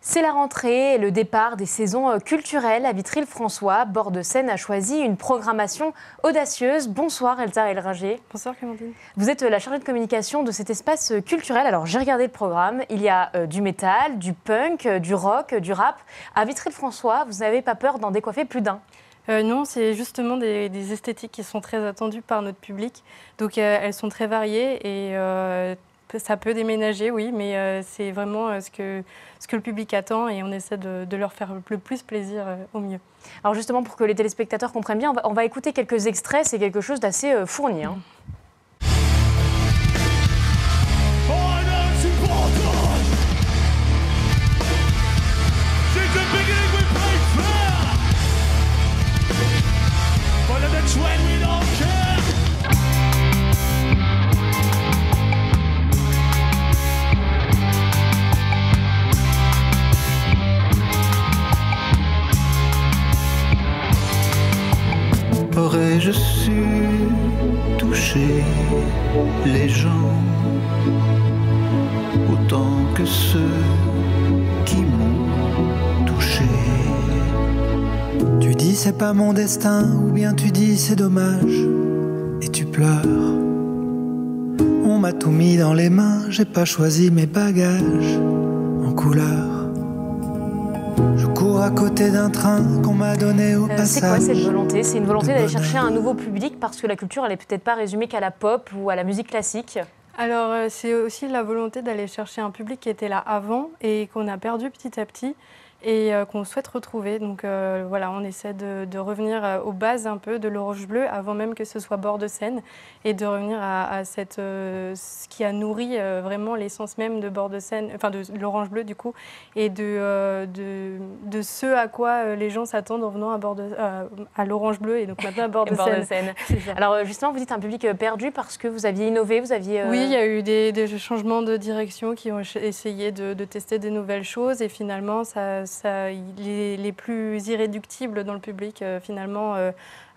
C'est la rentrée et le départ des saisons culturelles à Vitry-le-François. Bord de Seine a choisi une programmation audacieuse. Bonsoir Elsa Elringer. Bonsoir Clémentine. Vous êtes la chargée de communication de cet espace culturel. Alors j'ai regardé le programme, il y a du métal, du punk, du rock, du rap. À Vitry-le-François, vous n'avez pas peur d'en décoiffer plus d'un? Non, c'est justement des esthétiques qui sont très attendues par notre public. Donc elles sont très variées et ça peut déménager, oui, mais c'est vraiment ce que le public attend et on essaie de leur faire le plus plaisir au mieux. Alors justement, pour que les téléspectateurs comprennent bien, on va écouter quelques extraits. C'est quelque chose d'assez fourni. Aurais-je su toucher les gens autant que ceux qui m'ont touché? Tu dis c'est pas mon destin, ou bien tu dis c'est dommage, et tu pleures. On m'a tout mis dans les mains, j'ai pas choisi mes bagages en couleur. Je cours à côté d'un train qu'on m'a donné au passage. C'est quoi cette volonté? C'est une volonté d'aller chercher un nouveau public parce que la culture, elle n'est peut-être pas résumée qu'à la pop ou à la musique classique. Alors c'est aussi la volonté d'aller chercher un public qui était là avant et qu'on a perdu petit à petit et qu'on souhaite retrouver. Donc voilà, on essaie de revenir aux bases un peu de l'Orange Bleu avant même que ce soit Bord de Seine et de revenir à ce qui a nourri vraiment l'essence même de Bord de Seine, enfin de l'Orange Bleu du coup, et de ce à quoi les gens s'attendent en venant à l'Orange Bleu et donc maintenant à Bord de Seine. Alors justement, vous dites un public perdu parce que vous aviez innové, vous aviez... Oui, il y a eu des changements de direction qui ont essayé de tester des nouvelles choses et finalement les plus irréductibles dans le public finalement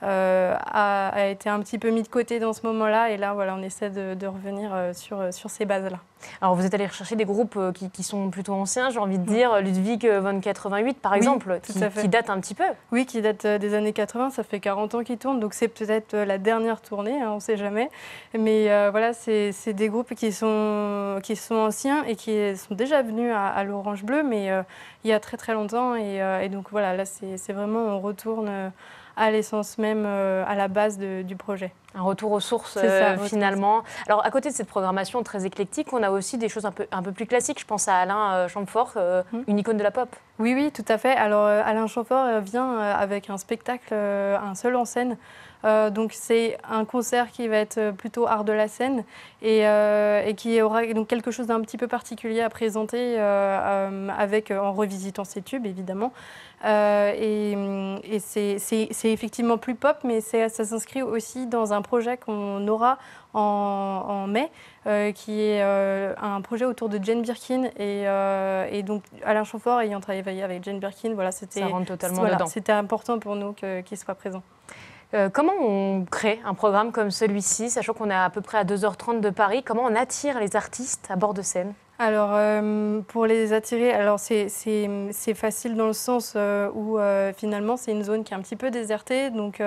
a été un petit peu mis de côté dans ce moment-là et là voilà, on essaie de revenir sur ces bases-là. Alors vous êtes allé rechercher des groupes qui sont plutôt anciens, j'ai envie de dire, Ludwig von 88 par exemple, qui date un petit peu. Oui, qui date des années 80, ça fait 40 ans qu'ils tournent, donc c'est peut-être la dernière tournée, hein, on ne sait jamais. Mais voilà, c'est des groupes qui sont anciens et qui sont déjà venus à l'Orange Bleu, mais il y a très très longtemps. Et donc voilà, là c'est vraiment, on retourne à l'essence même, à la base du projet. Un retour aux sources finalement. Alors à côté de cette programmation très éclectique, on a aussi des choses un peu plus classiques. Je pense à Alain Chamfort, une icône de la pop. Oui, tout à fait. Alors Alain Chamfort vient avec un spectacle, un seul en scène. Donc c'est un concert qui va être plutôt art de la scène et qui aura donc quelque chose d'un petit peu particulier à présenter en revisitant ses tubes évidemment. Et c'est effectivement plus pop, mais ça s'inscrit aussi dans un projet qu'on aura en mai, qui est un projet autour de Jane Birkin et donc Alain Chamfort ayant travaillé avec Jane Birkin, voilà, c'était important pour nous qu'il soit présent. Comment on crée un programme comme celui-ci, sachant qu'on est à peu près à 2h30 de Paris? Comment on attire les artistes à Bord de Seine? Alors, pour les attirer, alors c'est facile dans le sens où finalement c'est une zone qui est un petit peu désertée. Donc,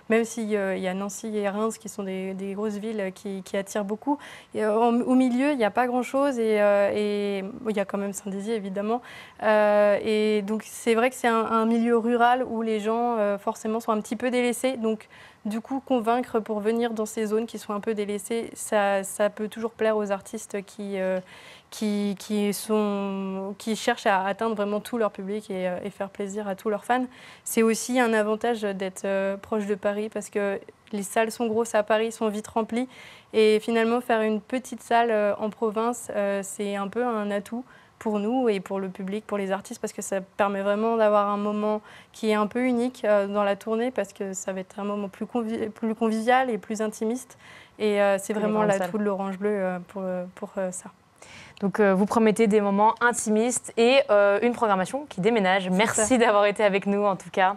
même s'il y a Nancy et Reims qui sont des grosses villes qui attirent beaucoup, au milieu il n'y a pas grand-chose et il y a quand même Saint-Dizier évidemment. Et donc c'est vrai que c'est un milieu rural où les gens forcément sont un petit peu délaissés. Donc, du coup, convaincre pour venir dans ces zones qui sont un peu délaissées, ça peut toujours plaire aux artistes qui cherchent à atteindre vraiment tout leur public et faire plaisir à tous leurs fans. C'est aussi un avantage d'être proche de Paris parce que les salles sont grosses à Paris, sont vite remplies. Et finalement, faire une petite salle en province, c'est un peu un atout pour nous et pour le public, pour les artistes, parce que ça permet vraiment d'avoir un moment qui est un peu unique dans la tournée, parce que ça va être un moment plus convivial et plus intimiste. Et c'est vraiment l'atout de l'Orange Bleu pour ça. Donc vous promettez des moments intimistes et une programmation qui déménage. Merci d'avoir été avec nous en tout cas.